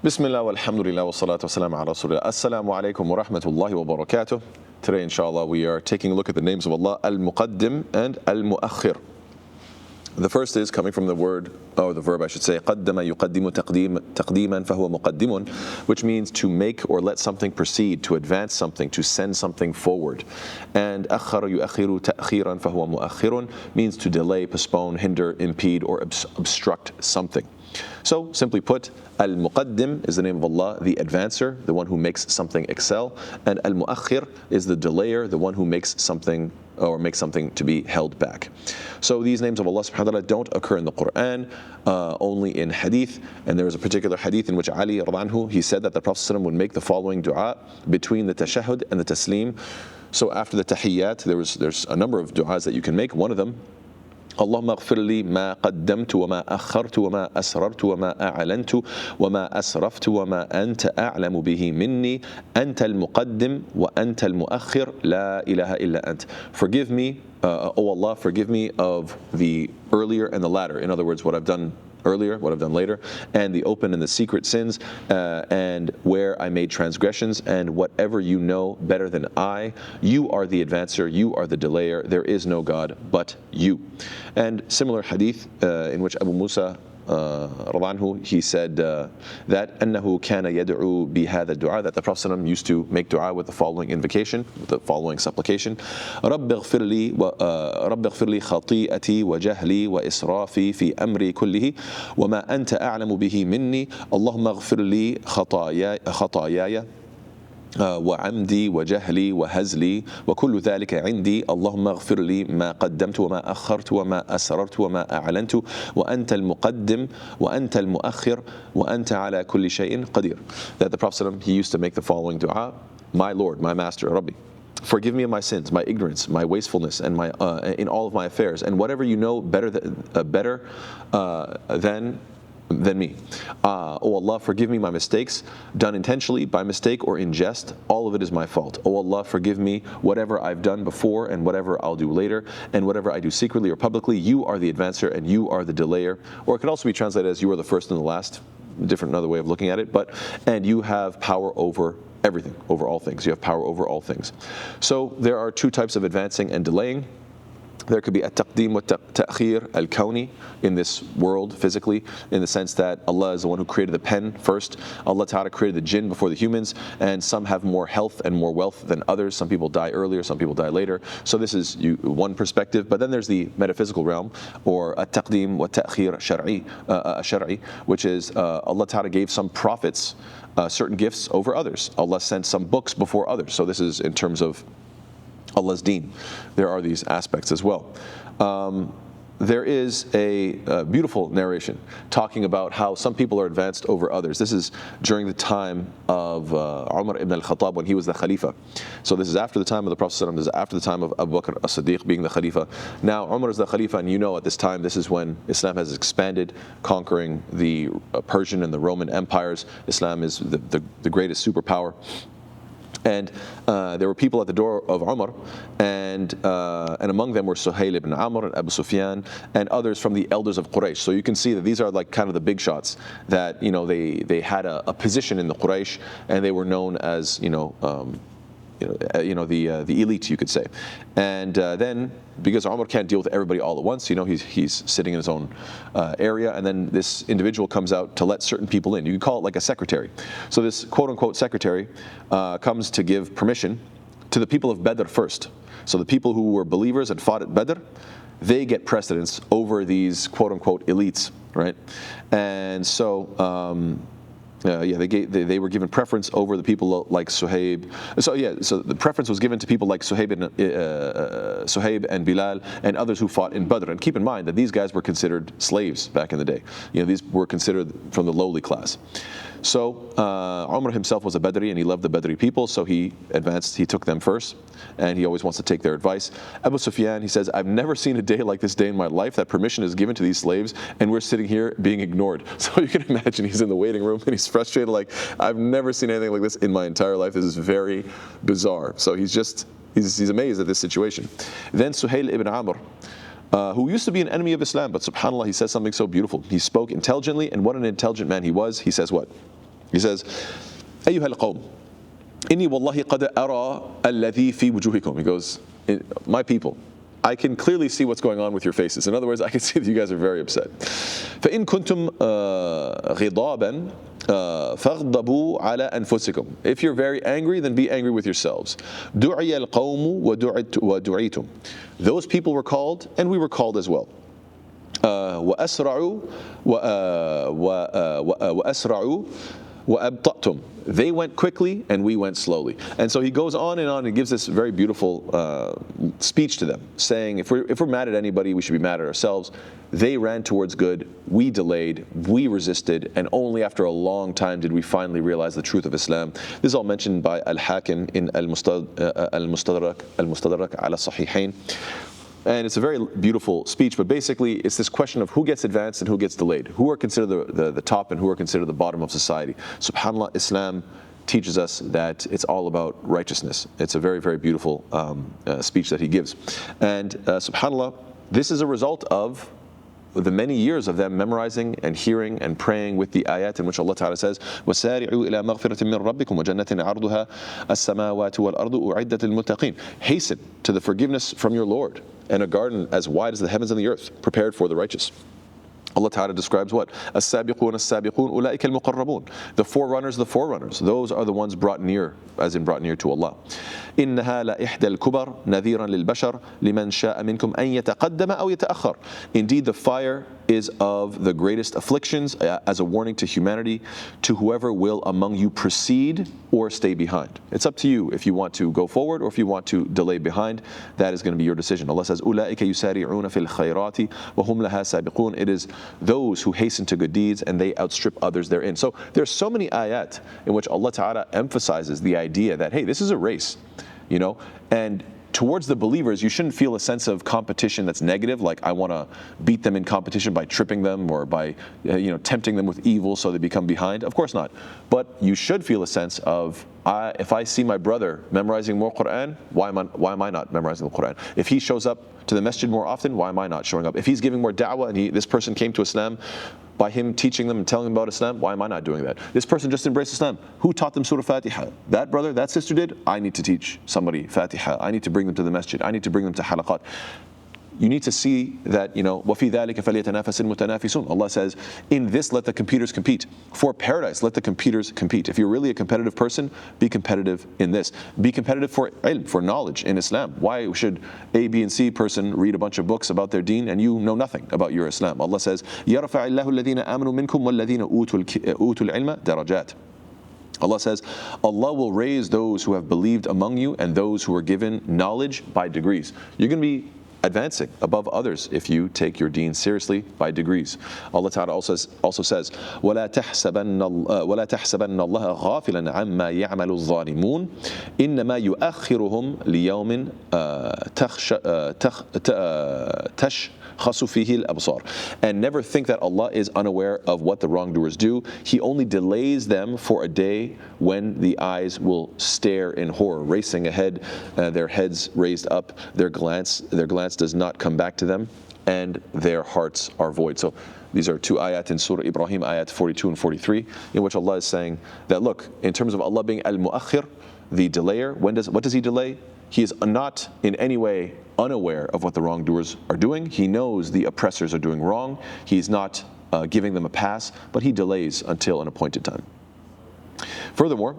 Bismillah walhamdulillah wa salatu wa salam ala rasulillah. Assalamu alaikum wa rahmatullahi wa barakatuh. Today, inshallah, we are taking a look at the names of Allah, Al-Muqadim and Al-Muakhir. The first is coming from the word, or the verb I should say, قَدَّمَ يُقَدِّمُ تَقْدِيمًا فَهُوَ مُقَدِّمٌ, which means to make or let something proceed, to advance something, to send something forward. And أَخَّرَ يُؤَخِّرُ تَأْخِيرًا فَهُوَ مُؤَخِّرٌ means to delay, postpone, hinder, impede, or obstruct something. So, simply put, Al-Muqaddim is the name of Allah, the advancer, the one who makes something excel, and Al-Muakhir is the delayer, the one who makes something to be held back. So these names of Allah subhanahu wa ta'ala don't occur in the Quran, only in hadith. And there is a particular hadith in which Ali radhiallahu anhu, he said that the Prophet ﷺ would make the following dua between the tashahhud and the taslim. So after the tahiyyat, there's a number of du'as that you can make. One of them, اللهم اغفر لي ما قدمت وما أخرت وما أسررت وما أعلنت وما أسرفت وما أنت أعلم به مني أنت المقدم وأنت المؤخر لا إله إلا أنت. Forgive me, O Allah, forgive me of the earlier and the latter. In other words, what I've done earlier, what I've done later, and the open and the secret sins, and where I made transgressions, and whatever you know better than I. You are the advancer, you are the delayer, there is no God but you. And similar hadith in which Abu Musa radhiallahu anhu, he said that أنه كان يدعو بهذا الدعاء, that the Prophet ﷺ used to make dua with the following invocation, with the following supplication: رب اغفر لي خطيئتي وجهلي وإسرافي في أمري كله وما أنت أعلم به مني اللهم اغفر لي خطاياي وعمدي وجهلي وهزلي وكل ذلك عندي اللهم اغفر لي ما قدمت وما أخرت وما أسررت وما أعلنت وأنت المقدم وأنت المؤخر وأنت على كل شيء قدير. That the Prophet ﷺ, he used to make the following dua: My Lord, my Master, Rabbi, forgive me of my sins, my ignorance, my wastefulness, and my in all of my affairs, and whatever you know better than me. O Allah, forgive me my mistakes, done intentionally, by mistake, or in jest. All of it is my fault. O Allah, forgive me whatever I've done before and whatever I'll do later, and whatever I do secretly or publicly. You are the advancer and you are the delayer. Or it could also be translated as you are the first and the last. Another way of looking at it. And you have power over everything, over all things. You have power over all things. So there are two types of advancing and delaying. There could be a taqdeem wa ta'khir al-kawni in this world physically, in the sense that Allah is the one who created the pen first. Allah Ta'ala created the jinn before the humans, and some have more health and more wealth than others. Some people die earlier, some people die later. So this is one perspective. But then there's the metaphysical realm, or a taqdeem wa ta'khir shar'i, which is Allah Ta'ala gave some prophets certain gifts over others. Allah sent some books before others. So this is in terms of Allah's deen. There are these aspects as well. There is a beautiful narration talking about how some people are advanced over others. This is during the time of Umar ibn al-Khattab, when he was the Khalifa. So this is after the time of the Prophet ﷺ, this is after the time of Abu Bakr as-Siddiq being the Khalifa. Now Umar is the Khalifa, and at this time, this is when Islam has expanded, conquering the Persian and the Roman empires. Islam is the greatest superpower. And there were people at the door of Umar, and among them were Suhail ibn Amr and Abu Sufyan and others from the elders of Quraysh. So you can see that these are like kind of the big shots that they had a position in the Quraysh, and they were known as the elite, you could say. And then, because Umar can't deal with everybody all at once, he's sitting in his own area, and then this individual comes out to let certain people in. You could call it like a secretary. So this quote-unquote secretary comes to give permission to the people of Badr first. So the people who were believers and fought at Badr, they get precedence over these quote-unquote elites, right? And so they were given preference over the people like Suhaib. So the preference was given to people like Suhaib and Bilal and others who fought in Badr. And keep in mind that these guys were considered slaves back in the day. These were considered from the lowly class. So Umar himself was a Badri, and he loved the Badri people, so he advanced, he took them first, and he always wants to take their advice. Abu Sufyan, he says, I've never seen a day like this day in my life, that permission is given to these slaves, and we're sitting here being ignored. So you can imagine he's in the waiting room, and he's frustrated, like, I've never seen anything like this in my entire life. This is very bizarre. So he's amazed at this situation. Then Suhail ibn Amr, who used to be an enemy of Islam, but subhanAllah, he says something so beautiful. He spoke intelligently, and what an intelligent man he was. He says what? He says, أيها القوم إني والله قد أرى الذي في وجوهكم. He goes, my people, I can clearly see what's going on with your faces. In other words, I can see that you guys are very upset. فإن كنتم غضابا فاغضبوا على أنفسكم. If you're very angry, then be angry with yourselves. دعي القوم ودعيتم. Those people were called, and we were called as well. وأسرعوا وأبطأتم. They went quickly and we went slowly. And so he goes on and gives this very beautiful speech to them, saying if we're mad at anybody, we should be mad at ourselves. They ran towards good, we delayed, we resisted, and only after a long time did we finally realize the truth of Islam. This is all mentioned by Al-Hakim in Al-Mustadrak ala Sahihain. And it's a very beautiful speech, but basically it's this question of who gets advanced and who gets delayed. Who are considered the top and who are considered the bottom of society. SubhanAllah, Islam teaches us that it's all about righteousness. It's a very, very beautiful speech that he gives. And SubhanAllah, this is a result of the many years of them memorizing and hearing and praying with the ayat in which Allah Ta'ala says, وَسَارِعُوا إِلَى مَغْفِرَةٍ مِّن رَبِّكُمْ وَجَنَّةٍ عَرْضُهَا السَّمَاوَاتُ وَالْأَرْضُ أُعِدَّتْ لِلْمُتَّقِينَ. Hasten to the forgiveness from your Lord and a garden as wide as the heavens and the earth, prepared for the righteous. Allah Ta'ala describes what? السابقون السابقون أولئك المقربون. The forerunners, those are the ones brought near, as in brought near to Allah. إنها لإحدى الكبر نذيرا للبشر لمن شاء منكم أن يتقدم أو يتأخر. Indeed, the fire is of the greatest afflictions as a warning to humanity, to whoever will among you proceed or stay behind. It's up to you if you want to go forward or if you want to delay behind. That is going to be your decision. Allah says, أولئك يسارعون في الخيرات وهم لها سابقون. It is those who hasten to good deeds and they outstrip others therein. So there's so many ayat in which Allah Ta'ala emphasizes the idea that, hey, this is a race, and towards the believers, you shouldn't feel a sense of competition that's negative, like I want to beat them in competition by tripping them or by tempting them with evil so they become behind. Of course not. But you should feel a sense of, if I see my brother memorizing more Quran, why am I not memorizing the Quran? If he shows up to the masjid more often, why am I not showing up? If he's giving more da'wah and this person came to Islam by him teaching them and telling them about Islam, why am I not doing that? This person just embraced Islam. Who taught them Surah Fatiha? That brother, that sister did. I need to teach somebody Fatiha. I need to bring them to the masjid. I need to bring them to halaqat. You need to see that, وَفِي ذَلِكَ فَلْيَتَنَافَسِ الْمُتَنَافِسُونَ. Allah says, in this let the computers compete. For paradise, let the computers compete. If you're really a competitive person, be competitive in this. Be competitive for ilm, for knowledge in Islam. Why should A, B, and C person read a bunch of books about their deen and you know nothing about your Islam? Allah says, يَرْفَعِ اللَّهُ الَّذِينَ آمَنُوا مِنْكُمْ وَالَّذِينَ أُوتُوا الْعِلْمَ دَرَجَاتٍ. Allah says, Allah will raise those who have believed among you and those who are given knowledge by degrees. You're going to be advancing above others if you take your deen seriously by degrees. Allah Ta'ala also says, وَلَا تَحْسَبَنَّ اللَّهَ غَافِلًا عَمَّا يَعْمَلُ الظَّالِمُونَ إِنَّمَا يُؤَخِّرُهُم لِيَوْمٍ تَشْخَصُ فِيهِ الْأَبْصَارِ. And never think that Allah is unaware of what the wrongdoers do. He only delays them for a day when the eyes will stare in horror, racing ahead, their heads raised up, their glance does not come back to them, and their hearts are void. So these are two ayat in Surah Ibrahim, ayat 42 and 43, in which Allah is saying that, look, in terms of Allah being Al-Mu'akhir, the delayer, what does He delay? He is not in any way unaware of what the wrongdoers are doing. He knows the oppressors are doing wrong. He's not giving them a pass, but He delays until an appointed time. Furthermore,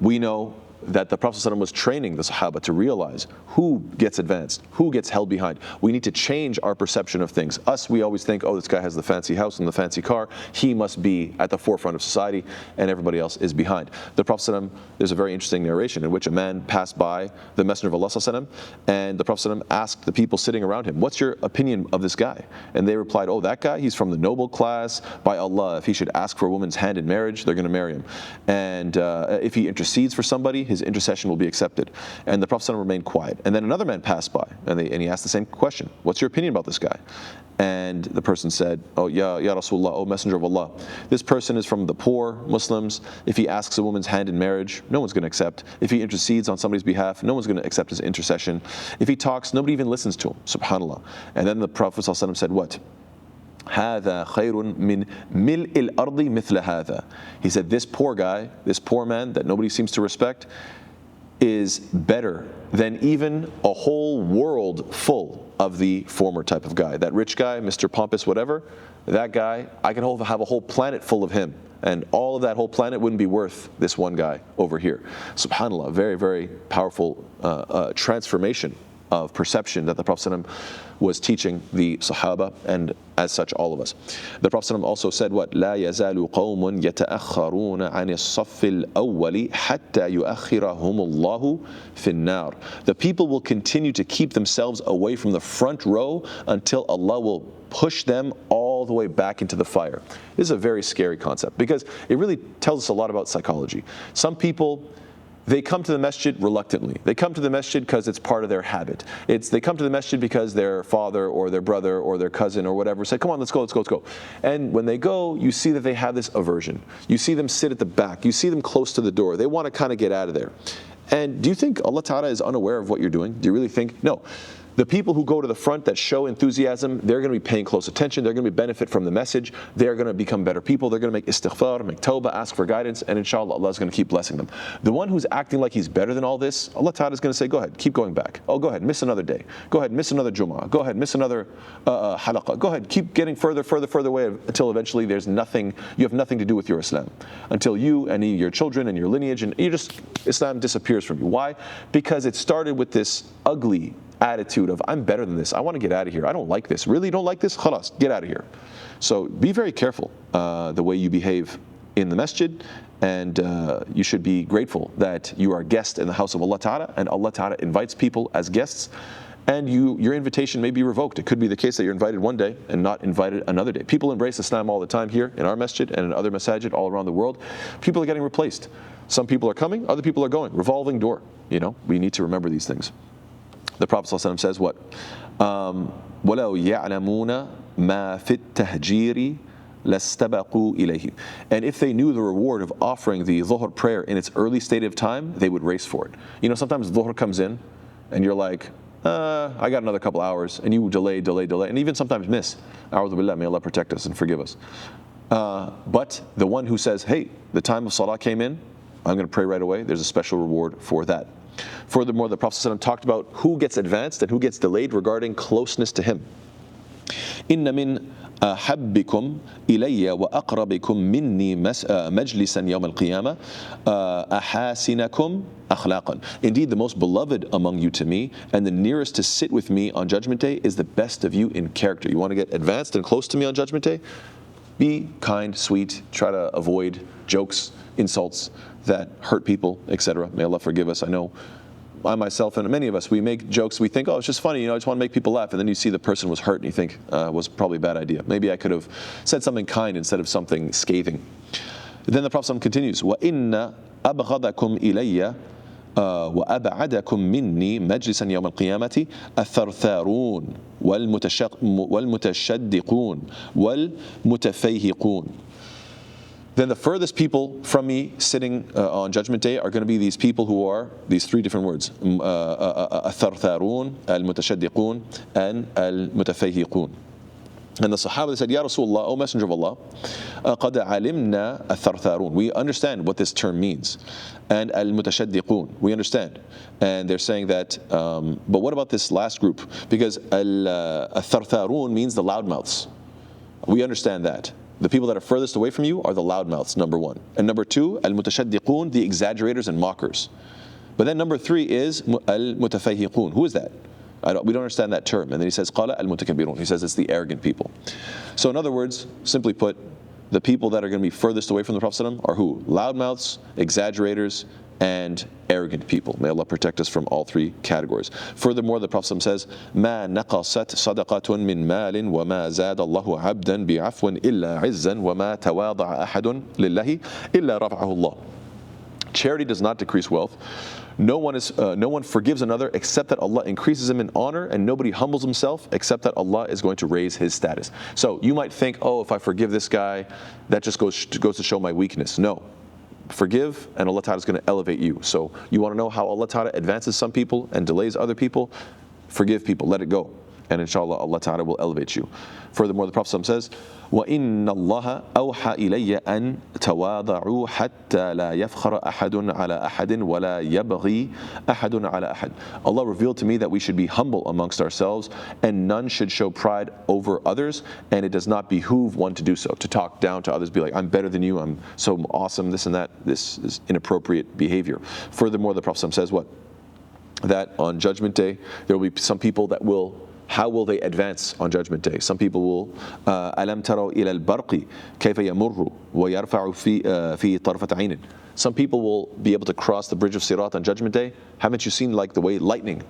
we know that the Prophet ﷺ was training the Sahaba to realize who gets advanced, who gets held behind. We need to change our perception of things. We always think, oh, this guy has the fancy house and the fancy car. He must be at the forefront of society and everybody else is behind. The Prophet ﷺ, there's a very interesting narration in which a man passed by the Messenger of Allah ﷺ, and the Prophet ﷺ asked the people sitting around him, what's your opinion of this guy? And they replied, oh, that guy, he's from the noble class. By Allah, if he should ask for a woman's hand in marriage, they're going to marry him. And if he intercedes for somebody, his intercession will be accepted. And the Prophet ﷺ remained quiet. And then another man passed by, and he asked the same question. What's your opinion about this guy? And the person said, oh, Ya Rasulullah, oh Messenger of Allah, this person is from the poor Muslims. If he asks a woman's hand in marriage, no one's going to accept. If he intercedes on somebody's behalf, no one's going to accept his intercession. If he talks, nobody even listens to him. Subhanallah. And then the Prophet ﷺ said what? هذا خير من ملء الأرض مثل هذا. He said, this poor guy, this poor man that nobody seems to respect, is better than even a whole world full of the former type of guy. That rich guy, Mr. Pompous, whatever, that guy, I can have a whole planet full of him. And all of that whole planet wouldn't be worth this one guy over here. SubhanAllah, very, very powerful transformation of perception that the Prophet ﷺ was teaching the Sahaba, and as such all of us. The Prophet ﷺ also said what? لا يزال قوم يتأخرون عن الصف الأول حتى يؤخرهم الله في النار. The people will continue to keep themselves away from the front row until Allah will push them all the way back into the fire. This is a very scary concept because it really tells us a lot about psychology. Some people, they come to the masjid reluctantly. They come to the masjid because it's part of their habit. They come to the masjid because their father or their brother or their cousin or whatever said, come on, let's go, let's go, let's go. And when they go, you see that they have this aversion. You see them sit at the back. You see them close to the door. They want to kind of get out of there. And do you think Allah Ta'ala is unaware of what you're doing? Do you really think? No. The people who go to the front that show enthusiasm, they're going to be paying close attention, they're going to benefit from the message, they're going to become better people, they're going to make istighfar, make tawbah, ask for guidance, and inshallah Allah is going to keep blessing them. The one who's acting like he's better than all this, Allah Ta'ala is going to say, go ahead, keep going back. Oh, go ahead, miss another day. Go ahead, miss another Jum'ah. Go ahead, miss another halaqah. Go ahead, keep getting further away until eventually you have nothing to do with your Islam. Until you and your children and your lineage, and Islam disappears from you. Why? Because it started with this ugly attitude of, I'm better than this, I want to get out of here, I don't like this. Really, you don't like this? Khalas, get out of here. So be very careful the way you behave in the masjid, and you should be grateful that you are a guest in the house of Allah Ta'ala, and Allah Ta'ala invites people as guests, and your invitation may be revoked. It could be the case that you're invited one day and not invited another day. People embrace Islam all the time here in our masjid and in other masajid all around the world. People are getting replaced. Some people are coming, other people are going. Revolving door. We need to remember these things. The Prophet ﷺ says what? وَلَوْ يَعْلَمُونَ مَا فِي التَّهْجِيرِ لَاسْتَبَقُوا إِلَيْهِ. And if they knew the reward of offering the dhuhr prayer in its early state of time, they would race for it. Sometimes dhuhr comes in, and you're like, I got another couple hours, and you delay, and even sometimes miss. A'udhu billah, may Allah protect us and forgive us. But the one who says, hey, the time of salah came in, I'm going to pray right away, there's a special reward for that. Furthermore, the Prophet ﷺ talked about who gets advanced and who gets delayed regarding closeness to him. إِنَّ مِنْ أَحَبِّكُمْ إِلَيَّ وَأَقْرَبِكُمْ مِنِّي مَجْلِسًا يَوْمَ الْقِيَامَةِ أَحَاسِنَكُمْ أَخْلَاقًا. Indeed, the most beloved among you to me and the nearest to sit with me on Judgment Day is the best of you in character. You want to get advanced and close to me on Judgment Day? Be kind, sweet, try to avoid jokes, insults that hurt people, etc. May Allah forgive us. I know I myself and many of us, we make jokes, we think, oh, it's just funny, I just want to make people laugh, and then you see the person was hurt and you think, was probably a bad idea. Maybe I could have said something kind instead of something scathing. Then the Prophet continues, وَإِنَّ أَبْغَضَكُمْ إِلَيَّ وأبعدكم مني مجلسا يوم القيامة الثرثارون والمتشدقون والمتفيهقون. Then the furthest people from me sitting on Judgment Day are going to be these people who are, these three different words, الثرثارون, المتشدقون, and المتفيهقون. And the Sahaba said, Ya Rasulullah, O Messenger of Allah, قَدْ عَلِمْنَا الثَّرْثَارُونَ. We understand what this term means. And al-mutashaddiqun, we understand. And they're saying that, but what about this last group? Because al-thartharun means the loudmouths. We understand that. The people that are furthest away from you are the loudmouths, number one. And number two, al-mutashaddiqun, the exaggerators and mockers. But then number three is al-mutafayhiqun. Who is that? We don't understand that term. And then he says, قَالَ الْمُتَكَبِّرُونَ. He says it's the arrogant people. So in other words, simply put, the people that are going to be furthest away from the Prophet ﷺ are who? Loudmouths, exaggerators, and arrogant people. May Allah protect us from all three categories. Furthermore, the Prophet ﷺ says, مَا نَقَصَتْ صَدَقَةٌ مِّن مَالٍ وَمَا زَادَ اللَّهُ عَبْدًا بِعَفْوٍ إِلَّا عِزًّا وَمَا تَوَاضَعَ أَحَدٌ لِلَّهِ إِلَّا رَفَعَهُ اللَّهُ. Charity does not decrease wealth. No one forgives another except that Allah increases him in honor, and nobody humbles himself except that Allah is going to raise his status. So you might think, oh, if I forgive this guy, that just goes to show my weakness. No. Forgive, and Allah Ta'ala is going to elevate you. So you want to know how Allah Ta'ala advances some people and delays other people? Forgive people, let it go. and inshallah Allah Ta'ala will elevate you. Furthermore, the Prophet says, وَإِنَّ اللَّهَ أَوْحَى إِلَيَّ أَن تَوَاضَعُوا حَتَّى لَا يَفْخَرَ أَحَدٌ عَلَى أَحَدٍ وَلَا يَبْغِي أَحَدٌ عَلَى أَحَدٍ. Allah revealed to me that we should be humble amongst ourselves, and none should show pride over others, and it does not behoove one to do so, to talk down to others, be like, I'm better than you, I'm so awesome, this and that. This is inappropriate behavior. Furthermore, the Prophet says what? That on Judgment Day, there will be some people that will, how will they advance on Judgment Day? Some people will, أَلَمْ تَرَوْا إِلَى الْبَرْقِ كَيْفَ يَمُرُّ وَيَرْفَعُ فِي طَرْفَةَ عَيْنٍ. Some people will be able to cross the bridge of Sirat on Judgment Day. Haven't you seen like the way lightning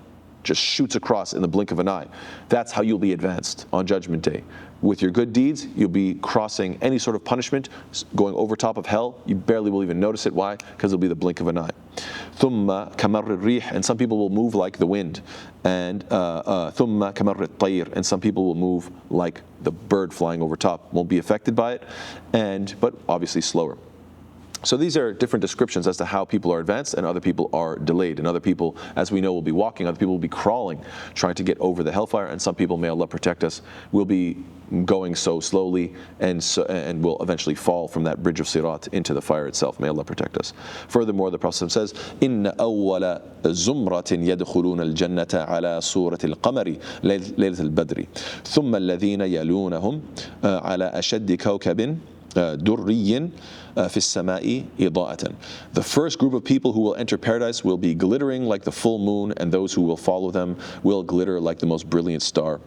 just shoots across in the blink of an eye? That's how you'll be advanced on Judgment Day. With your good deeds, you'll be crossing any sort of punishment, going over top of hell. You barely will even notice it. Why? Because it'll be the blink of an eye. ثُمَّ كَمَرِّ الرِّيحِ, and some people will move like the wind. And ثُمَّ كَمَرِّ الطَّيْرِ, and some people will move like the bird flying over top. Won't be affected by it, but obviously slower. So these are different descriptions as to how people are advanced and other people are delayed. And other people, as we know, will be walking, other people will be crawling, trying to get over the hellfire, and some people, may Allah protect us, will be going so slowly and will eventually fall from that bridge of Sirat into the fire itself. May Allah protect us. Furthermore, the Prophet says, إِنَّ أَوَّلَ زُمْرَةٍ يَدْخُلُونَ الْجَنَّةَ عَلَى صُورَةِ الْقَمَرِ لَيْلَةَ الْبَدْرِ ثُمَّ الَّذِينَ يَلُونَهُمْ عَلَى أَشَدِّ كَوْكَبٍ دُرِّيٍّ في السماء إضاءة. The first group of people who will enter paradise will be glittering like the full moon, and those who will follow them will glitter like the most brilliant star.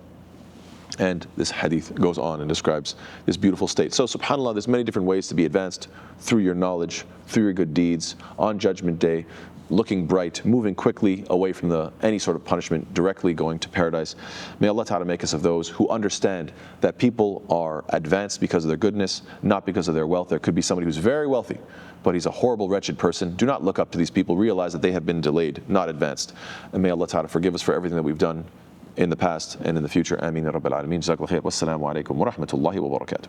And this hadith goes on and describes this beautiful state. So subhanAllah, there's many different ways to be advanced through your knowledge, through your good deeds, on Judgment Day, looking bright, moving quickly away from any sort of punishment, directly going to paradise. May Allah Ta'ala make us of those who understand that people are advanced because of their goodness, not because of their wealth. There could be somebody who's very wealthy, but he's a horrible, wretched person. Do not look up to these people. Realize that they have been delayed, not advanced. And may Allah Ta'ala forgive us for everything that we've done in the past and in the future. Ameen ya Rabbil Alameen. Jazakallah khair. Wassalamu alaikum wa rahmatullahi wa barakatuh.